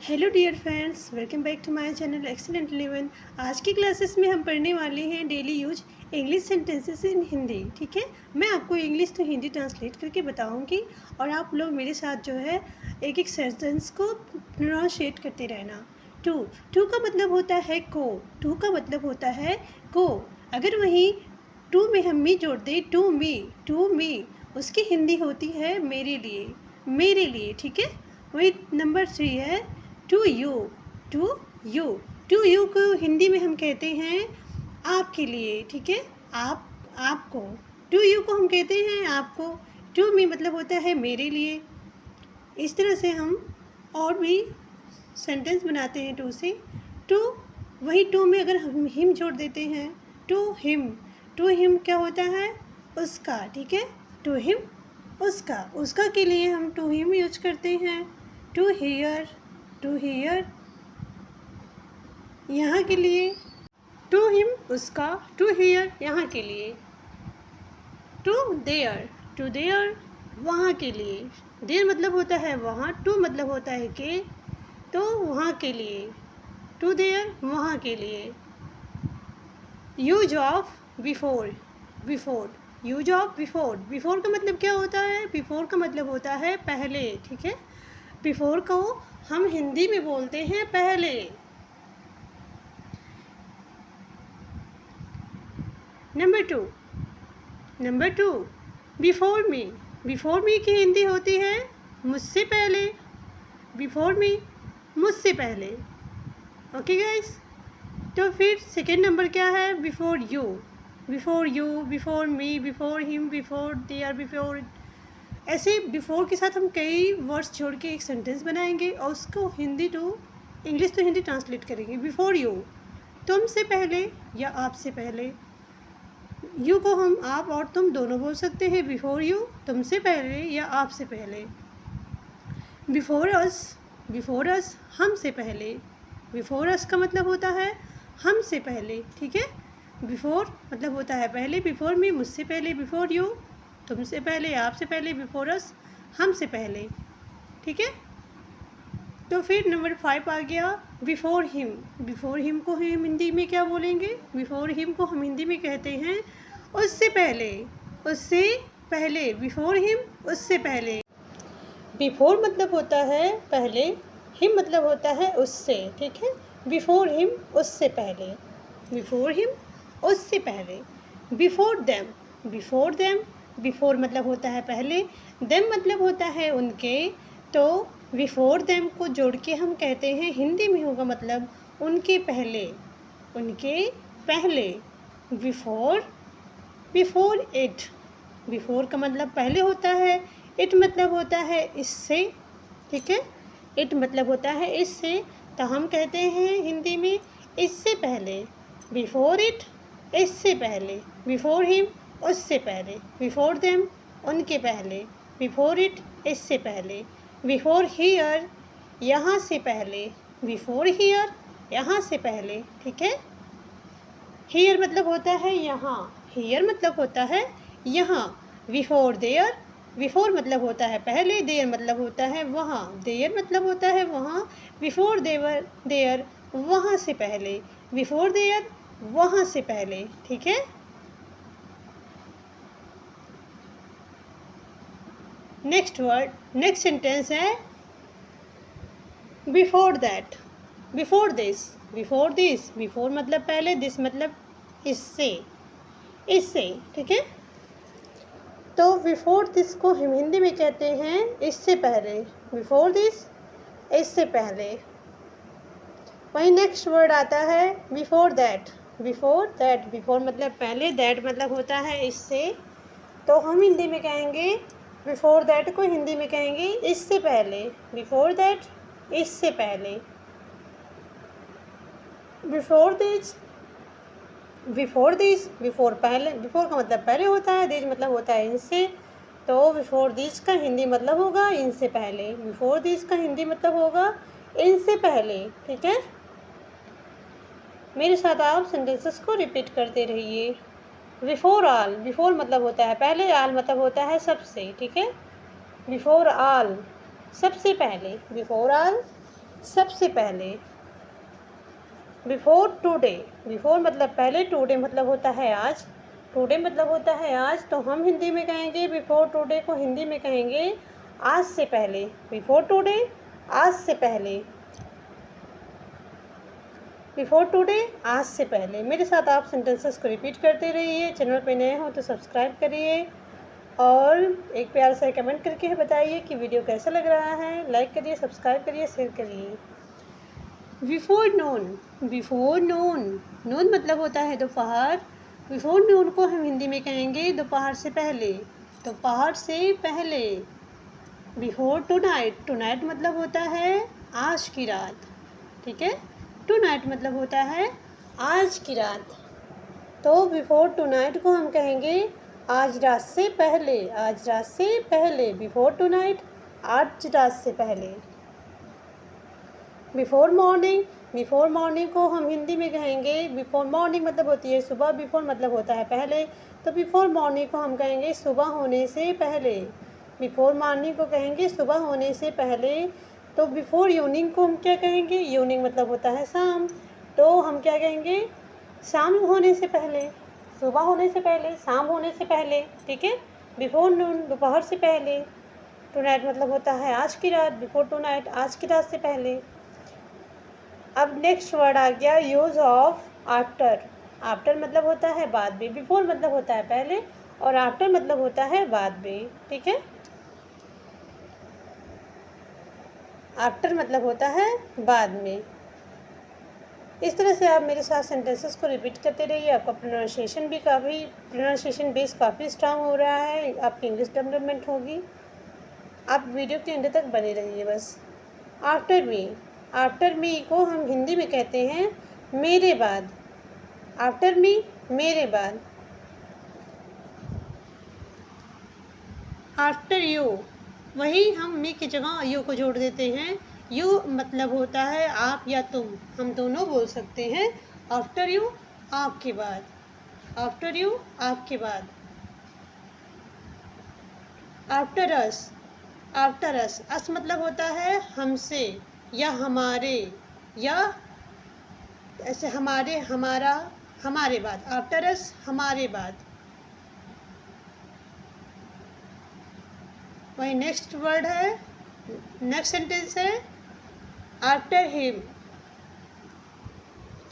Hello dear friends, welcome back to my channel excellent 11। आज की classes में हम पढ़ने वाले हैं daily use English sentences in Hindi. ठीक है, मैं आपको इंग्लिश तो हिंदी ट्रांसलेट करके बताऊंगी और आप लोग मेरे साथ जो है एक एक सेंटेंस को प्रोनाउंशिएट करते रहना। टू टू का मतलब होता है को। टू का मतलब होता है को। अगर वहीं टू में हम मी जोड़ दें, टू मी, उसकी हिंदी होती है मेरे लिए, मेरे लिए। ठीक है, वही नंबर 3 है to you, to you. To you को हिंदी में हम कहते हैं आपके लिए। ठीक है, आपको। टू यू को हम कहते हैं आपको। टू मी मतलब होता है मेरे लिए। इस तरह से हम और भी सेंटेंस बनाते हैं टू से। टू, वही टू में अगर हम हिम जोड़ देते हैं, टू हिम क्या होता है उसका। ठीक है, टू हिम उसका, उसका के लिए हम टू हिम यूज करते हैं। टू हियर, टू हियर यहाँ के लिए। टू हिम उसका, टू हियर यहाँ के लिए। टू देयर वहाँ के लिए। देयर मतलब होता है वहाँ, टू मतलब होता है के, तो वहाँ के लिए। टू देयर वहाँ के लिए। Use of before, use of before. Before का मतलब क्या होता है? बिफोर का मतलब होता है पहले। ठीक है, बिफोर को हम हिंदी में बोलते हैं पहले। नंबर टू बिफोर मी की हिंदी होती है मुझसे पहले। बिफोर मी मुझसे पहले। ओके गाइस, तो फिर सेकेंड नंबर क्या है? Before you, before me, before him, before there, before. ऐसे बिफोर के साथ हम कई वर्ड्स जोड़ के एक सेंटेंस बनाएंगे और उसको Hindi to English to Hindi translate करेंगे। बिफोर यू, तुमसे पहले या आपसे पहले। यू को हम आप और तुम दोनों बोल सकते हैं। बिफोर यू तुमसे पहले या आपसे पहले। बिफोर अस हमसे पहले। बिफोर अस का मतलब होता है हमसे पहले। ठीक है, बिफोर मतलब होता है पहले। बिफोर मी मुझसे पहले, बिफोर यू तुमसे पहले, आपसे पहले, बिफोर अस हमसे पहले। ठीक है, तो फिर नंबर 5 आ गया बिफोर हिम को हम हिंदी में क्या बोलेंगे? बिफोर हिम को हम हिंदी में कहते हैं उससे पहले। बिफोर हिम उससे पहले। बिफोर मतलब होता है पहले, हिम मतलब होता है उससे। ठीक है, बिफोर हिम उससे पहले, बिफोर हिम उससे पहले। बिफोर देम, बिफोर मतलब होता है पहले, देम मतलब होता है उनके। तो बिफोर देम को जोड़ के हम कहते हैं, हिंदी में होगा मतलब उनके पहले, उनके पहले। बिफोर इट, बिफोर का मतलब पहले होता है, इट मतलब होता है इससे। ठीक है, इट मतलब होता है इससे, तो हम कहते हैं हिंदी में इससे पहले। बिफोर इट इससे पहले, बिफोर हिम उससे पहले, बिफोर देम उनके पहले, बिफोर इट इससे पहले। बिफोर हियर यहाँ से पहले, बिफोर हियर यहाँ से पहले। ठीक है, हियर मतलब होता है यहाँ, हियर मतलब होता है यहाँ। बिफोर देयर, बिफोर मतलब होता है पहले, देयर मतलब होता है वहाँ, देयर मतलब होता है वहाँ। बिफोर देयर वहाँ से पहले, बिफोर देयर वहाँ से पहले। ठीक है, नेक्स्ट सेंटेंस है before that, before this, before मतलब पहले, दिस मतलब इससे। ठीक है, तो बिफोर दिस को हम हिंदी में कहते हैं इससे पहले। बिफोर दिस इससे पहले। वही नेक्स्ट वर्ड आता है बिफोर दैट, बिफोर मतलब पहले, दैट मतलब होता है इससे, तो हम हिंदी में कहेंगे बिफोर दैट को हिंदी में कहेंगे इससे पहले। बिफोर दैट इससे पहले। बिफोर पहले, बिफोर का मतलब पहले होता है, दिस मतलब होता है इनसे, तो बिफोर दिस का हिंदी मतलब होगा इनसे पहले। बिफोर दिस का हिंदी मतलब होगा इनसे पहले। ठीक है, मेरे साथ आप सेंटेंसेस को रिपीट करते रहिए। बिफोर ऑल, बिफोर मतलब होता है पहले, ऑल मतलब होता है सबसे। ठीक है, बिफोर ऑल सबसे पहले, बिफोर ऑल सबसे पहले। बिफोर टुडे, बिफोर मतलब पहले, टुडे मतलब होता है आज, टुडे मतलब होता है आज, तो हम हिंदी में कहेंगे बिफोर टुडे को हिंदी में कहेंगे आज से पहले। बिफोर टुडे, आज से पहले। बिफोर टुडे, आज से पहले। मेरे साथ आप सेंटेंसेस को रिपीट करते रहिए। चैनल पे नए हो तो सब्सक्राइब करिए और एक प्यार से कमेंट करके बताइए कि वीडियो कैसा लग रहा है। लाइक करिए, सब्सक्राइब करिए, शेयर करिए। बिफोर नून, बिफोर नून, नून मतलब होता है दोपहर। बिफोर नून को हम हिंदी में कहेंगे दोपहर से पहले, दोपहर से पहले। Before tonight, tonight मतलब होता है आज की रात, ठीक है। टू नाइट मतलब होता है आज की रात। तो बिफोर टू नाइट को हम कहेंगे आज रात से पहले, आज रात से पहले। बिफोर टू नाइट, आज रात से पहले। बिफोर मॉर्निंग, बिफोर मॉर्निंग को हम हिंदी में कहेंगे, बिफोर मॉर्निंग मतलब होती है सुबह, बिफोर मतलब होता है पहले, तो बिफोर मॉर्निंग को हम कहेंगे सुबह होने से पहले। बिफोर मॉर्निंग को कहेंगे सुबह होने से पहले। तो बिफोर इवनिंग को हम क्या कहेंगे, इवनिंग मतलब होता है शाम, तो हम क्या कहेंगे शाम होने से पहले, सुबह होने से पहले, शाम होने से पहले, ठीक है। बिफोर नून, दोपहर से पहले। टू नाइट मतलब होता है आज की रात, बिफोर टू नाइट, आज की रात से पहले। अब नेक्स्ट वर्ड आ गया यूज़ ऑफ आफ्टर। आफ्टर मतलब होता है बाद में, बिफोर मतलब होता है पहले और आफ्टर मतलब होता है बाद में, ठीक है। आफ्टर मतलब होता है बाद में। इस तरह से आप मेरे साथ सेंटेंसेस को रिपीट करते रहिए। आपका प्रोनाउंसिएशन बेस काफ़ी स्ट्रांग हो रहा है, आपकी इंग्लिश डेवलपमेंट होगी। आप वीडियो के एंड तक बने रहिए बस। आफ्टर मी, आफ्टर मी को हम हिंदी में कहते हैं मेरे बाद। आफ्टर मी, मेरे बाद। आफ्टर यू, वही हम मी की जगह यू को जोड़ देते हैं। यू मतलब होता है आप या तुम, हम दोनों बोल सकते हैं। आफ्टर यू, आपके बाद। आफ्टर यू, आपके बाद। आफ्टर अस, आफ्टर अस, अस मतलब होता है हमसे या हमारे, या ऐसे हमारे, हमारा, हमारे बाद। आफ्टर अस, हमारे बाद। वही नेक्स्ट वर्ड है, नेक्स्ट सेंटेंस है after him.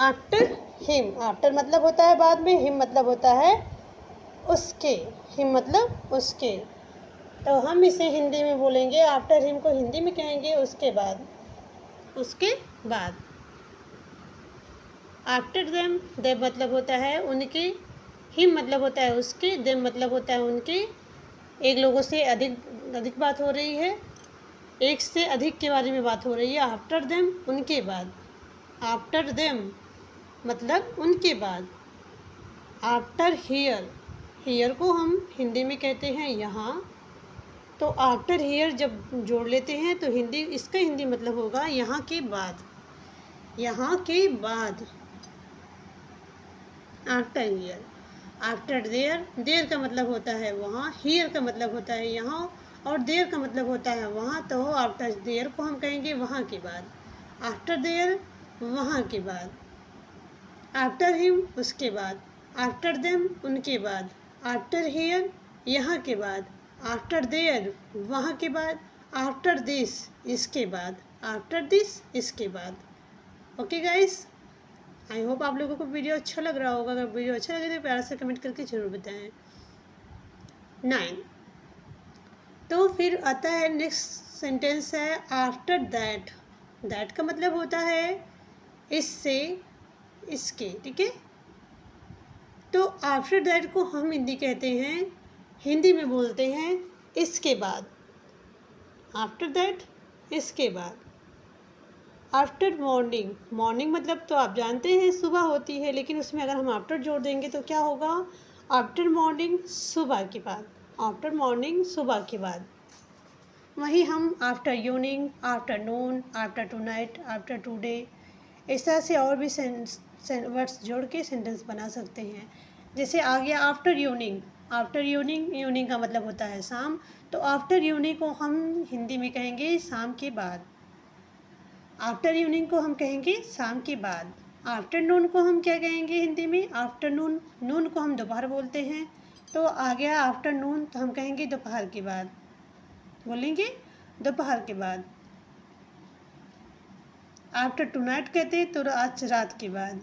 After him, after मतलब होता है बाद में, हिम मतलब होता है उसके, हिम मतलब उसके। तो हम इसे हिंदी में बोलेंगे, आफ्टर हिम को हिंदी में कहेंगे उसके बाद, उसके बाद। आफ्टर देम, देम मतलब होता है उनके, हिम मतलब होता है उसके, देम मतलब होता है उनके। एक लोगों से अधिक अधिक बात हो रही है, एक से अधिक के बारे में बात हो रही है। आफ्टर देम, उनके बाद। आफ्टर देम मतलब उनके बाद। आफ्टर हियर, हियर को हम हिंदी में कहते हैं यहाँ, तो आफ्टर हियर जब जोड़ लेते हैं तो हिंदी, इसका हिंदी मतलब होगा यहाँ के बाद, यहाँ के बाद। After here, after there, there का मतलब होता है वहाँ, हियर का मतलब होता है यहाँ और देयर का मतलब होता है वहाँ। तो आफ्टर देयर को हम कहेंगे वहाँ के बाद। आफ्टर देयर, वहाँ के बाद। आफ्टर हिम, उसके बाद। आफ्टर देम, उनके बाद। आफ्टर हियर, यहाँ के बाद। आफ्टर देयर, वहाँ के बाद। आफ्टर दिस, इसके बाद। आफ्टर दिस, इसके बाद। ओके गाइस, आई होप आप लोगों को वीडियो अच्छा लग रहा होगा। अगर वीडियो अच्छा लगे तो प्यार से कमेंट करके ज़रूर बताएं। 9, तो फिर आता है नेक्स्ट सेंटेंस है आफ्टर दैट। दैट का मतलब होता है इससे, इसके, ठीक है। तो आफ्टर दैट को हम हिंदी कहते हैं, हिंदी में बोलते हैं इसके बाद। आफ्टर दैट, इसके बाद। आफ्टर मॉर्निंग, मॉर्निंग मतलब तो आप जानते हैं सुबह होती है, लेकिन उसमें अगर हम आफ्टर जोड़ देंगे तो क्या होगा, आफ्टर मॉर्निंग, सुबह के बाद। आफ्टर मॉर्निंग, सुबह के बाद। वहीं हम after evening, afternoon, after two night, after two day, इस तरह से और भी वर्ड्स जोड़ के सेंटेंस बना सकते हैं। जैसे आ गया after evening, after evening, evening का मतलब होता है शाम, तो आफ्टर इवनिंग को हम हिंदी में कहेंगे शाम के बाद। आफ्टर इवनिंग को हम कहेंगे शाम के बाद। आफ्टरनून को हम क्या कहेंगे हिंदी में? आफ्टरनून। नून को हम दोपहर बोलते हैं, तो आ गया आफ्टरनून, तो हम कहेंगे दोपहर के बाद, बोलेंगे दोपहर के बाद। आफ्टर टू नाइट कहते हैं तो आज रात के बाद।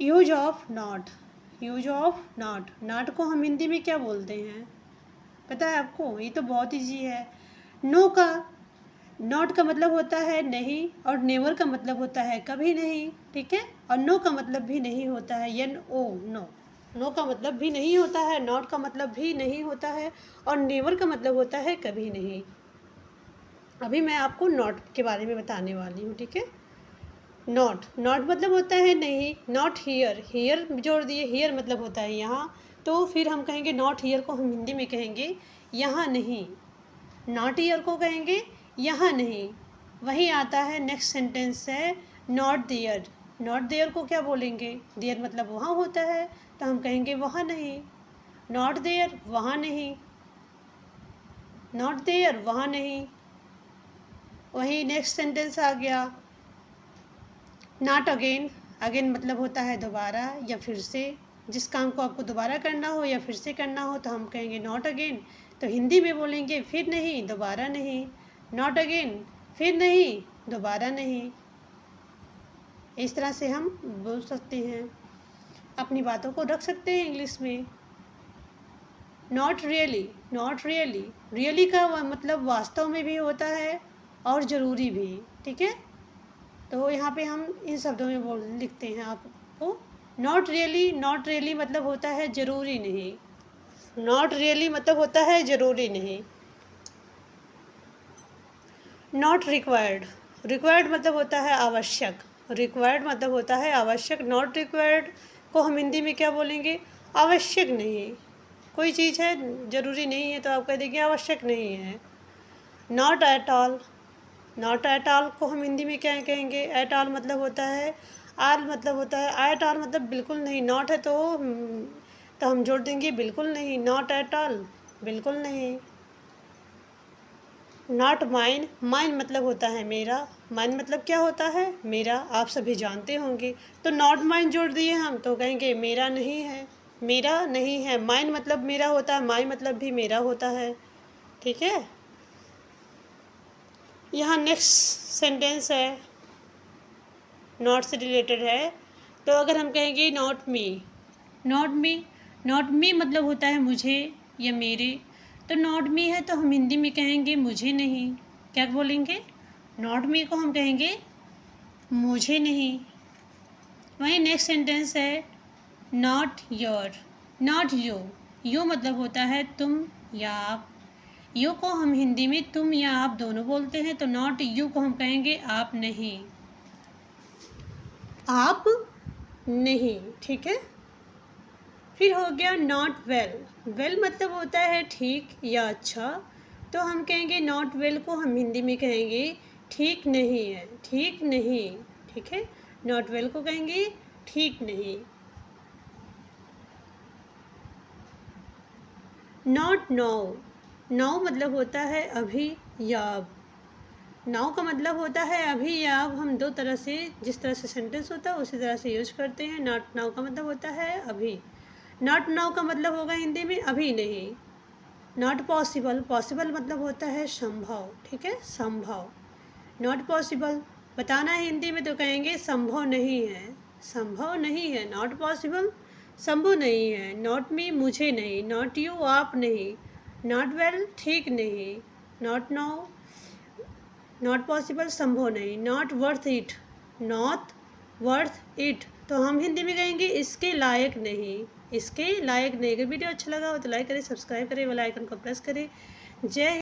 Use of not. Use of not. Not को हम हिंदी में क्या बोलते हैं पता है आपको? ये तो बहुत ईजी है। नो का, नॉट का मतलब होता है नहीं, और नेवर का मतलब होता है कभी नहीं, ठीक है। और नो का मतलब भी नहीं होता है, एन ओ, नो। नो का मतलब भी नहीं होता है, नॉट का मतलब भी नहीं होता है, और नेवर का मतलब होता है कभी नहीं। अभी मैं आपको नॉट के बारे में बताने वाली हूँ, ठीक है। नॉट, नॉट मतलब होता है नहीं। नॉट हियर, हियर जोड़ दिए, हियर मतलब होता है यहाँ, तो फिर हम कहेंगे नॉट हियर को हम हिंदी में कहेंगे यहाँ नहीं। नॉट हियर को कहेंगे यहाँ नहीं। वही आता है नेक्स्ट सेंटेंस है नॉट देयर। नॉट देयर को क्या बोलेंगे? देयर मतलब वहाँ होता है, तो हम कहेंगे वहाँ नहीं। नॉट देयर, वहाँ नहीं। नॉट देयर, वहाँ नहीं। वही नेक्स्ट सेंटेंस आ गया नॉट अगेन। अगेन मतलब होता है दोबारा या फिर से। जिस काम को आपको दोबारा करना हो या फिर से करना हो तो हम कहेंगे नॉट अगेन, तो हिंदी में बोलेंगे फिर नहीं, दोबारा नहीं। नॉट अगेन, फिर नहीं, दोबारा नहीं। इस तरह से हम बोल सकते हैं, अपनी बातों को रख सकते हैं इंग्लिश में। Not really, not really, really का मतलब वास्तव में भी होता है और ज़रूरी भी, ठीक है। तो यहाँ पे हम इन शब्दों में बोल लिखते हैं आपको। नॉट रियली, नॉट रियली मतलब होता है ज़रूरी नहीं। नॉट रियली मतलब होता है ज़रूरी नहीं। नॉट रिक्वायर्ड, रिक्वायर्ड मतलब होता है आवश्यक। रिक्वायर्ड मतलब होता है आवश्यक। नॉट रिक्वायर्ड को हम हिंदी में क्या बोलेंगे? आवश्यक नहीं। कोई चीज़ है ज़रूरी नहीं है तो आप कह देंगे आवश्यक नहीं है। Not at all, not at all को हम हिंदी में क्या कहेंगे? एट ऑल मतलब होता है, आल मतलब होता है, एट ऑल मतलब बिल्कुल नहीं। नॉट है तो हम जोड़ देंगे बिल्कुल नहीं। नॉट एट ऑल, बिल्कुल नहीं। नॉट माइन, माइन मतलब होता है मेरा। माइन मतलब क्या होता है? मेरा, आप सभी जानते होंगे। तो नॉट माइन जोड़ दिए हम तो कहेंगे मेरा नहीं है। मेरा नहीं है, माइन मतलब मेरा होता है, माई मतलब भी मेरा होता है, ठीक है। यहाँ नेक्स्ट सेंटेंस है नॉट से रिलेटेड है, तो अगर हम कहेंगे not me, not me, not me मतलब होता है मुझे या मेरे, तो नॉट मी है तो हम हिंदी में कहेंगे मुझे नहीं। क्या बोलेंगे? नॉट मी को हम कहेंगे मुझे नहीं। वहीं नेक्स्ट सेंटेंस है not your, not you, you मतलब होता है तुम या आप। यू को हम हिंदी में तुम या आप दोनों बोलते हैं, तो नॉट यू को हम कहेंगे आप नहीं, आप नहीं, ठीक है। फिर हो गया नॉट वेल। वेल मतलब होता है ठीक या अच्छा, तो हम कहेंगे नॉट वेल को हम हिंदी में कहेंगे ठीक नहीं है, ठीक नहीं, ठीक है। नॉट वेल को कहेंगे ठीक नहीं। नॉट नाउ, नाउ मतलब होता है अभी या अब। नाउ का मतलब होता है अभी या अब। हम दो तरह से, जिस तरह से सेंटेंस होता है उसी तरह से यूज करते हैं। नॉट नाउ का मतलब होता है अभी। नॉट नाउ का मतलब होगा हिंदी में अभी नहीं। नॉट पॉसिबल, पॉसिबल मतलब होता है संभव, ठीक है, संभव। नॉट पॉसिबल बताना है हिंदी में तो कहेंगे संभव नहीं है, संभव नहीं है। नॉट पॉसिबल, संभव नहीं है। नॉट मी, मुझे नहीं। नॉट यू, आप नहीं। नॉट वेल, ठीक नहीं। नॉट नाउ, नॉट पॉसिबल, संभव नहीं। Not worth it, not worth it, तो हम हिंदी में कहेंगे इसके लायक नहीं, इसके लायक नहीं। अगर वीडियो अच्छा लगा हो तो लाइक करें, सब्सक्राइब करें, बेल आइकन को प्रेस करें। जय